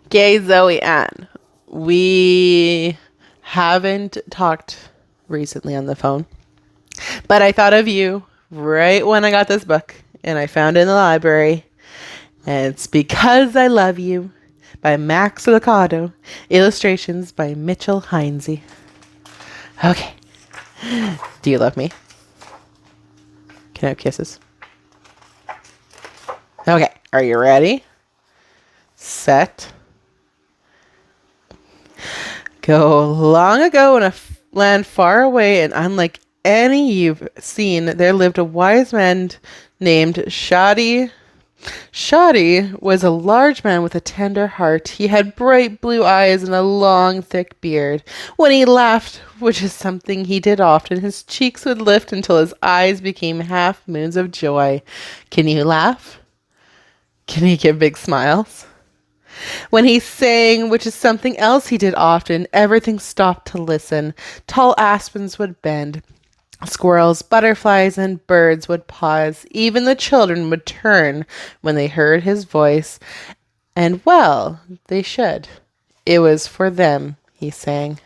Gay Zoe Ann. We haven't talked recently on the phone, but I thought of you right when I got this book and I found it in the library. And it's Because I Love You by Max Lucado. Illustrations by Mitchell Heinze. Okay. Do you love me? Can I have kisses? Okay. Are you ready? Set. Go. Long ago in a land far away and unlike any you've seen, there lived a wise man named Shadi. Shadi was a large man with a tender heart. He had bright blue eyes and a long, thick beard. When he laughed, which is something he did often, his cheeks would lift until his eyes became half moons of joy. Can you laugh? Can you give big smiles? When he sang, which is something else he did often, everything stopped to listen. Tall aspens would bend. Squirrels, butterflies, and birds would pause. Even the children would turn when they heard his voice. And well, they should. It was for them, he sang.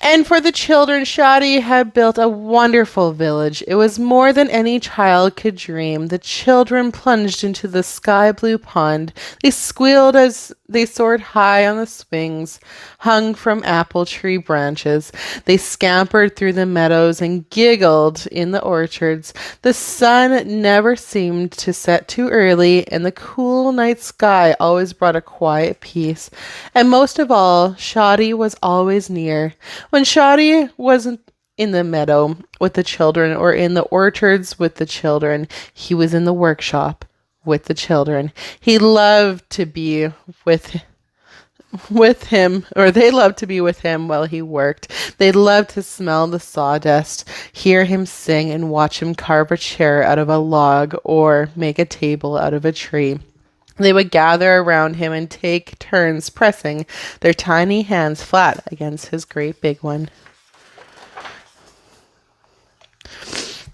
And for the children, Shadi had built a wonderful village. It was more than any child could dream. The children plunged into the sky blue pond. They squealed as they soared high on the swings, hung from apple tree branches. They scampered through the meadows and giggled in the orchards. The sun never seemed to set too early, and the cool night sky always brought a quiet peace. And most of all, Shadi was always near. When Shadi wasn't in the meadow with the children or in the orchards with the children, he was in the workshop with the children. He loved to be with him, or they loved to be with him while he worked. They loved to smell the sawdust, hear him sing, and watch him carve a chair out of a log or make a table out of a tree. They would gather around him and take turns pressing their tiny hands flat against his great big one.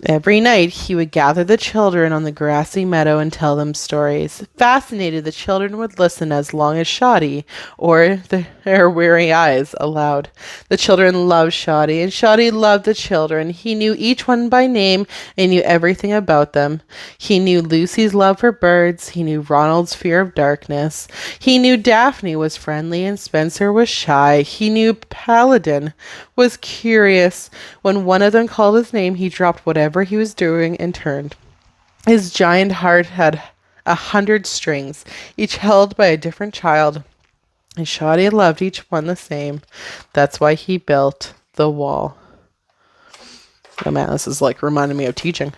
Every night he would gather the children on the grassy meadow and tell them stories. Fascinated, the children would listen as long as Shadi or their weary eyes allowed. The children loved Shadi, and Shadi loved the children. He knew each one by name and knew everything about them. He knew Lucy's love for birds. He knew Ronald's fear of darkness. He knew Daphne was friendly and Spencer was shy. He knew Paladin was curious. When one of them called his name, he dropped whatever he was doing and turned. His giant heart had 100 strings, each held by a different child, and Shadi loved each one the same. That's why he built the wall. Oh man, this is like reminding me of teaching.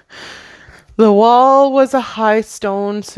The wall was a high stone fence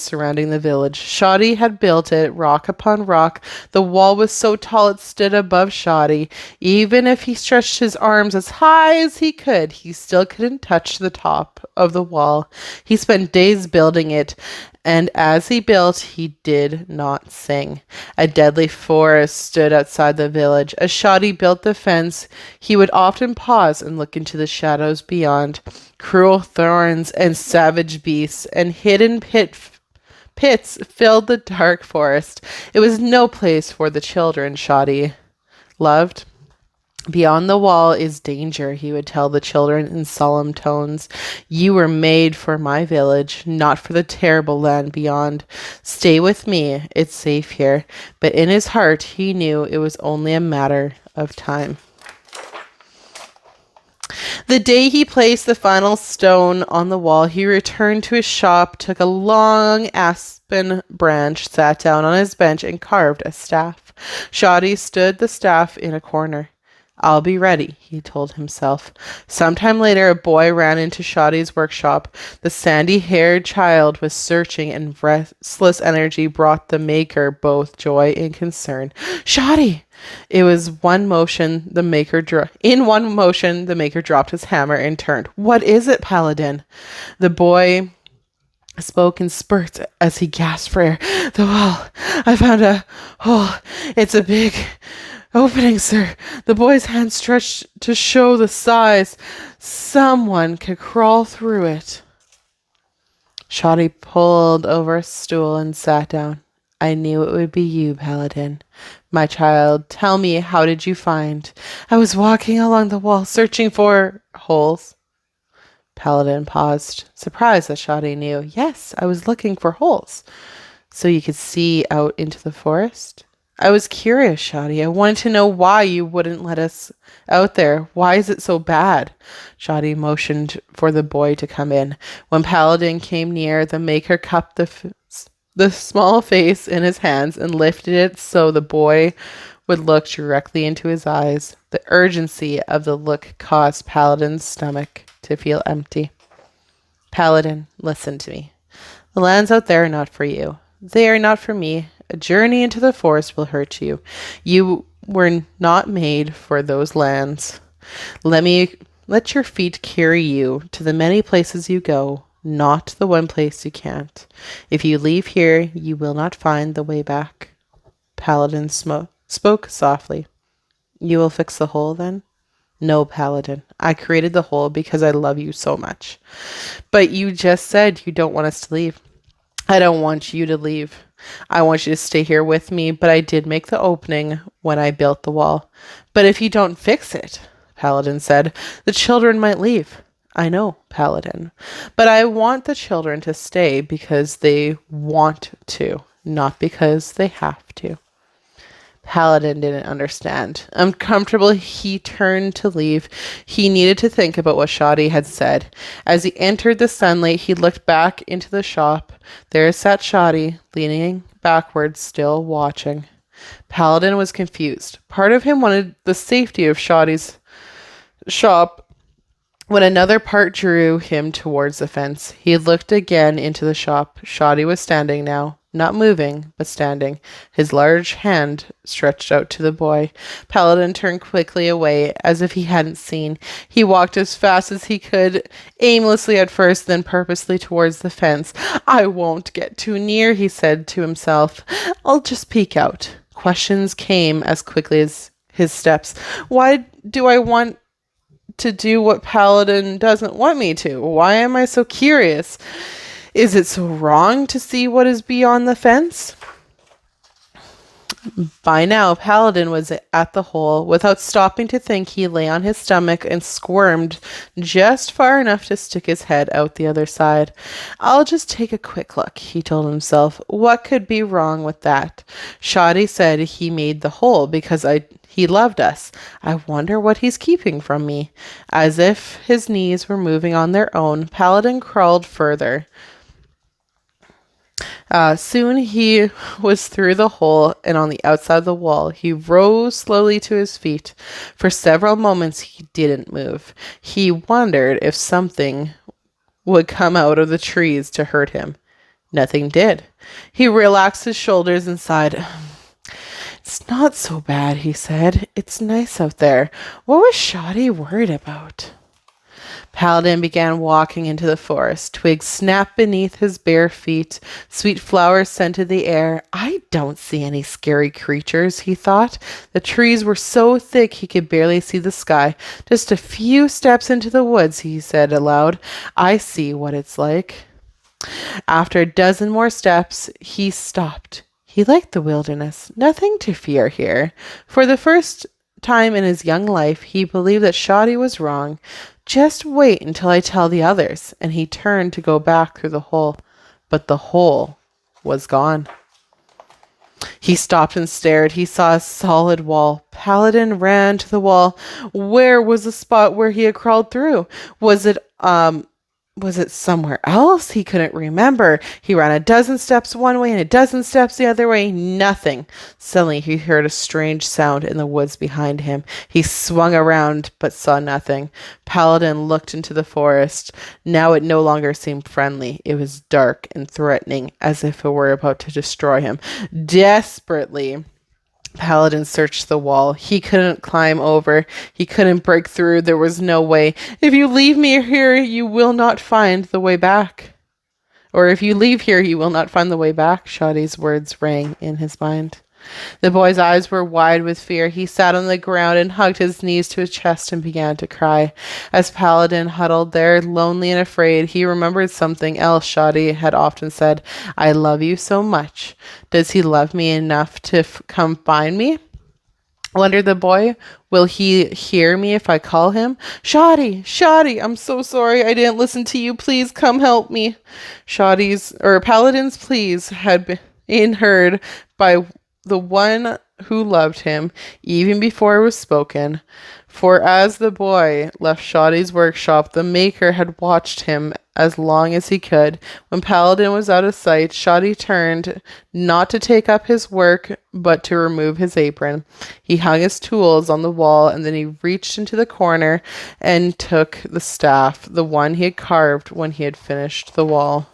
surrounding the village. Shadi had built it, rock upon rock. The wall was so tall it stood above Shadi. Even if he stretched his arms as high as he could, he still couldn't touch the top of the wall. He spent days building it, and as he built, he did not sing. A deadly forest stood outside the village. As Shadi built the fence, he would often pause and look into the shadows beyond. Cruel thorns and savage beasts and hidden pits filled the dark forest. It was no place for the children Shadi loved. Beyond the wall is danger, he would tell the children in solemn tones. You were made for my village, not for the terrible land beyond. Stay with me, it's safe here. But in his heart, he knew it was only a matter of time. The day he placed the final stone on the wall, he returned to his shop, took a long aspen branch, sat down on his bench, and carved a staff. Shadi stood the staff in a corner. I'll be ready, he told himself. Sometime later, a boy ran into Shadi's workshop. The sandy-haired child was searching, and restless energy brought the maker both joy and concern. Shadi! It was one motion the maker dropped his hammer and turned. What is it, Paladin? The boy spoke in spurts as he gasped for air. The wall. I found a hole. It's a big opening, sir. The boy's hand stretched to show the size. Someone could crawl through it. Shoddy pulled over a stool and sat down. I knew it would be you, Paladin. My child, tell me, how did you find? I was walking along the wall, searching for holes. Paladin paused, surprised that Shoddy knew. Yes, I was looking for holes. So you could see out into the forest? I was curious, Shoddy. I wanted to know why you wouldn't let us out there. Why is it so bad? Shoddy motioned for the boy to come in. When Paladin came near, the maker cupped the small face in his hands and lifted it so the boy would look directly into his eyes. The urgency of the look caused Paladin's stomach to feel empty. Paladin, listen to me. The lands out there are not for you. They are not for me. A journey into the forest will hurt you. You were not made for those lands. Let your feet carry you to the many places you go, not the one place you can't. If you leave here, you will not find the way back. Paladin spoke softly. You will fix the hole then? No, Paladin. I created the hole because I love you so much. But you just said you don't want us to leave. I don't want you to leave. I want you to stay here with me, but I did make the opening when I built the wall. But if you don't fix it, Paladin said, the children might leave. I know, Paladin. But I want the children to stay because they want to, not because they have to. Paladin didn't understand. Uncomfortable, he turned to leave. He needed to think about what Shoddy had said. As he entered the sunlight, he looked back into the shop. There sat Shoddy, leaning backwards, still watching. Paladin was confused. Part of him wanted the safety of Shoddy's shop, when another part drew him towards the fence. He looked again into the shop. Shoddy was standing now. Not moving, but standing, his large hand stretched out to the boy. Paladin turned quickly away, as if he hadn't seen. He walked as fast as he could, aimlessly at first, then purposely towards the fence. I won't get too near, he said to himself. I'll just peek out. Questions came as quickly as his steps. Why do I want to do what Paladin doesn't want me to? Why am I so curious? Is it so wrong to see what is beyond the fence? By now, Paladin was at the hole. Without stopping to think, he lay on his stomach and squirmed just far enough to stick his head out the other side. I'll just take a quick look, he told himself. What could be wrong with that? Shoddy said he made the hole because he loved us. I wonder what he's keeping from me. As if his knees were moving on their own, Paladin crawled further. Soon he was through the hole and on the outside of the wall. He rose slowly to his feet. For several moments he didn't move. He wondered if something would come out of the trees to hurt him. Nothing did. He relaxed his shoulders and sighed. It's not so bad, he said. It's nice out there. What was Shoddy worried about? Paladin began walking into the forest. Twigs snapped beneath his bare feet. Sweet flowers scented the air. I don't see any scary creatures, he thought. The trees were so thick he could barely see the sky. Just a few steps into the woods, he said aloud. I see what it's like. After a dozen more steps, he stopped. He liked the wilderness. Nothing to fear here. For the first time in his young life, he believed that Shoddy was wrong. Just wait until I tell the others. And he turned to go back through the hole. But the hole was gone. He stopped and stared. He saw a solid wall. Paladin ran to the wall. Where was the spot where he had crawled through? Was it somewhere else? He couldn't remember. He ran a dozen steps one way and a dozen steps the other way. Nothing. Suddenly he heard a strange sound in the woods behind him. He swung around but saw nothing. Paladin looked into the forest. Now it no longer seemed friendly. It was dark and threatening, as if it were about to destroy him. Desperately, Paladin searched the wall. He couldn't climb over. He couldn't break through. There was no way. If you leave me here, you will not find the way back. Or if you leave here, you will not find the way back. Shoddy's words rang in his mind. The boy's eyes were wide with fear. He sat on the ground and hugged his knees to his chest and began to cry. As Paladin huddled there, lonely and afraid, he remembered something else Shoddy had often said. I love you so much. Does he love me enough to come find me? Wondered the boy. Will he hear me if I call him? Shoddy, Shoddy, I'm so sorry I didn't listen to you. Please come help me. Paladin's pleas had been heard by the one who loved him, even before it was spoken. For as the boy left Shoddy's workshop, the maker had watched him as long as he could. When Paladin was out of sight, Shoddy turned, not to take up his work, but to remove his apron. He hung his tools on the wall, and then he reached into the corner and took the staff, the one he had carved when he had finished the wall.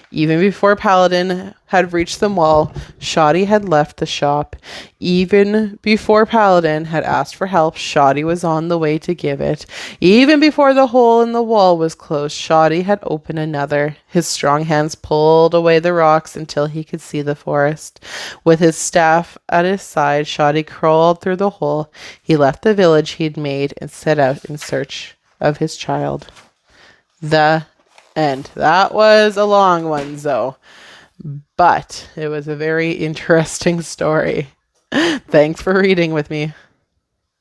Even before Paladin had reached the wall, Shoddy had left the shop. Even before Paladin had asked for help, Shoddy was on the way to give it. Even before the hole in the wall was closed, Shoddy had opened another. His strong hands pulled away the rocks until he could see the forest. With his staff at his side, Shoddy crawled through the hole. He left the village he had made and set out in search of his child. The end. That was a long one, though, but it was a very interesting story. Thanks for reading with me.